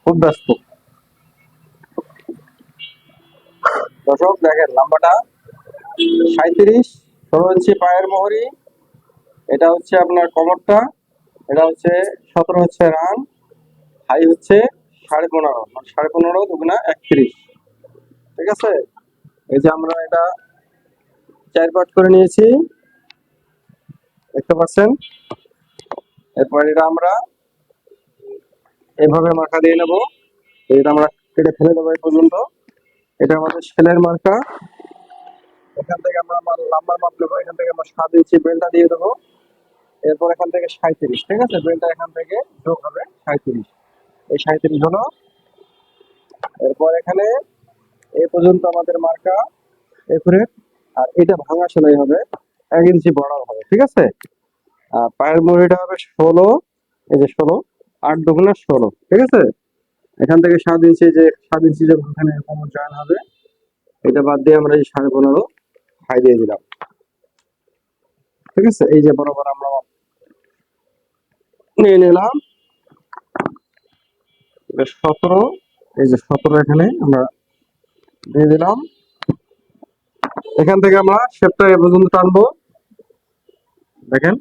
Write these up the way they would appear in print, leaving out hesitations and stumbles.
খুব ব্যস্ত। দর্শক দেখেন লম্বাটা 37, 16 ইঞ্চি পায়ের মোহরি। এটা হচ্ছে আপনার কমরটা, এটা হচ্ছে 17 হচ্ছে রান, হাই হচ্ছে 15.5, মানে 15.5 দুগুণা 31। ঠিক আছে, এই যে আমরা এটা 4 পার্ট করে নিয়েছি, দেখতে পাচ্ছেন। এরপর এটা আমরা এভাবে মার্কা দিয়ে নেব। এটা আমরা কেটে ফেলে দেবো এই পর্যন্ত। এটা আমাদের সেলের মার্কা। এখান থেকে আমরা আমার লাম্বার মাপ নেবো, এখান থেকে আমরা 7 ইঞ্চি বেলটা দিয়ে দেবো। এরপর এখান থেকে 37, ঠিক আছে, বেলটা এখান থেকে যোগ হবে 37, এই 37 হলো। এরপর এখানে এই পর্যন্ত আমাদের মার্কা এরপরে, আর এটা ভাঙা সেলাই হবে 1 ইঞ্চি বড় হবে, ঠিক আছে। আর পায়ের মুড়িটা হবে 16, এই যে 16, 8 দুগুণা 16, ঠিক আছে। এখান থেকে 7 ইঞ্চি, যে 7 ইঞ্চি যে ওখানে কোমর জয়েন হবে, এটা বাদ দিয়ে আমরা এই 15.5 হাই দিয়ে দিলাম, ঠিক আছে। এই যে বরাবর আমরা নিয়ে নিলাম 17, এই যে 17 এখানে আমরা দিয়ে দিলাম। এখান থেকে আমরা শেপটা এ পর্যন্ত টানবো, দেখেন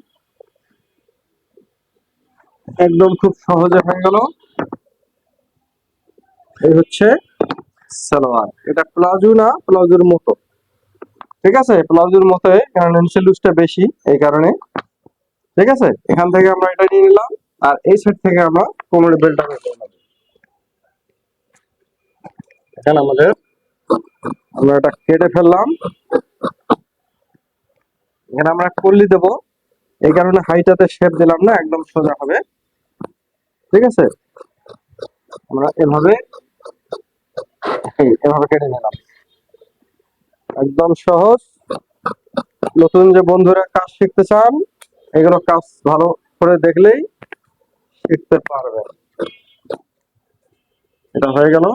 একদম খুব সহজে হয়ে গেল। এই হচ্ছে সালোয়ার। এটা প্লাজো না, প্লাজোর মতো, ঠিক আছে, প্লাজোর মতো, কারণ নিচের লুজটা বেশি এই কারণে, ঠিক আছে। এখান থেকে আমরা এটা নিয়ে নিলাম, আর এই সাইড থেকে আমরা কোমরের বেল্টটা বের করে নেব। এখানে আমরা এটা কেটে ফেললাম। এখানে আমরা কল্লি দেব, এই কারণে হাইটাতে শেপ দিলাম না, একদম সোজা হবে, ঠিক আছে। আমরা এভাবে এভাবে কেটে নিলাম, একদম সহজ। নতুন যে বন্ধুরা কাজ শিখতে চান, এগুলো কাজ ভালো করে দেখলেই শিখতে পারবে। এটা হয়ে গেল।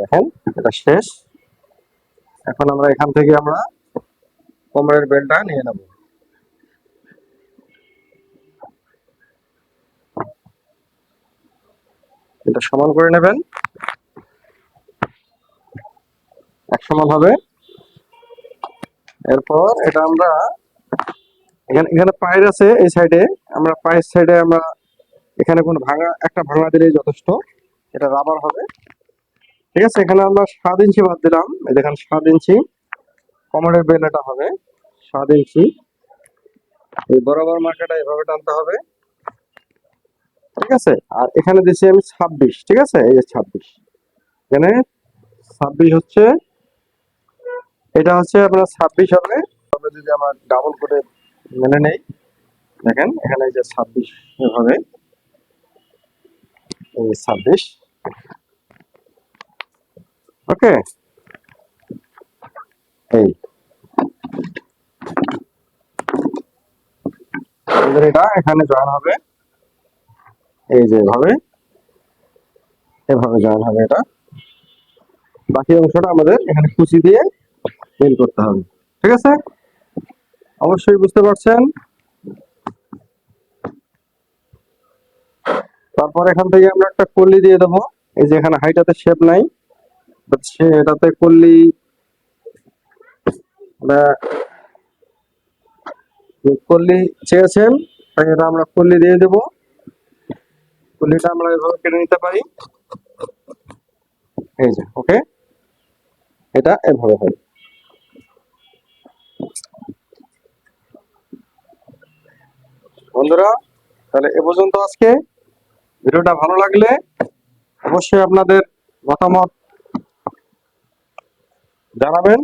দেখেন এটা শেষ। এখন আমরা এখান থেকে আমরা কোমরের বেল্টটা নিয়ে নেব। এটা সমান করে নেবেন, এক সমান হবে। এরপর এটা আমরা এখানে পায়ের আছে এই সাইডে, আমরা পায়ের সাইডে আমরা এখানে কোনো একটা ভাঙা দিলেই যথেষ্ট, এটা রাবার হবে, ঠিক আছে। এখানে আমরা 7 ইঞ্চি বাদ দিলাম, এই দেখেন 7 ইঞ্চি কোমরের বেল এটা হবে 7 ইঞ্চি। এই বরাবর মার্কাটা এভাবে টানতে হবে, ঠিক আছে। আর এখানে দিচ্ছি আমি 26, ঠিক আছে, এই যে 26, এখানে 26 হচ্ছে, এটা হচ্ছে আপনার 26 হবে। তবে যদি আমরা ডাবল করে মেনে নেই, দেখেন এখানে এই যে 26 এভাবে, এই 26, ওকে। এই আমাদের এটা এখানে জয়েন হবে, এই যে এভাবে জয়েন হবে এটা। বাকি অংশটা আমাদের এখানে কুচি দিয়ে বের করতে হবে, ঠিক আছে। অবশ্যই বুঝতে পারছেন। তারপর এখান থেকে আমরা একটা কলি দিয়ে দেবো, এই যে এখানে হাইটাতে শেপ নাই, এটাতে কলি কলি চেয়েছেন, তাই এটা আমরা কলি দিয়ে দেবো। কলিটা আমরা এভাবে কেটে নিতে পারি, এই যে ওকে, এটা এভাবে হয়। বন্ধুরা তাহলে এ পর্যন্ত আজকে। ভিডিওটা ভালো লাগলে অবশ্যই আপনাদের মতামত জানাবেন।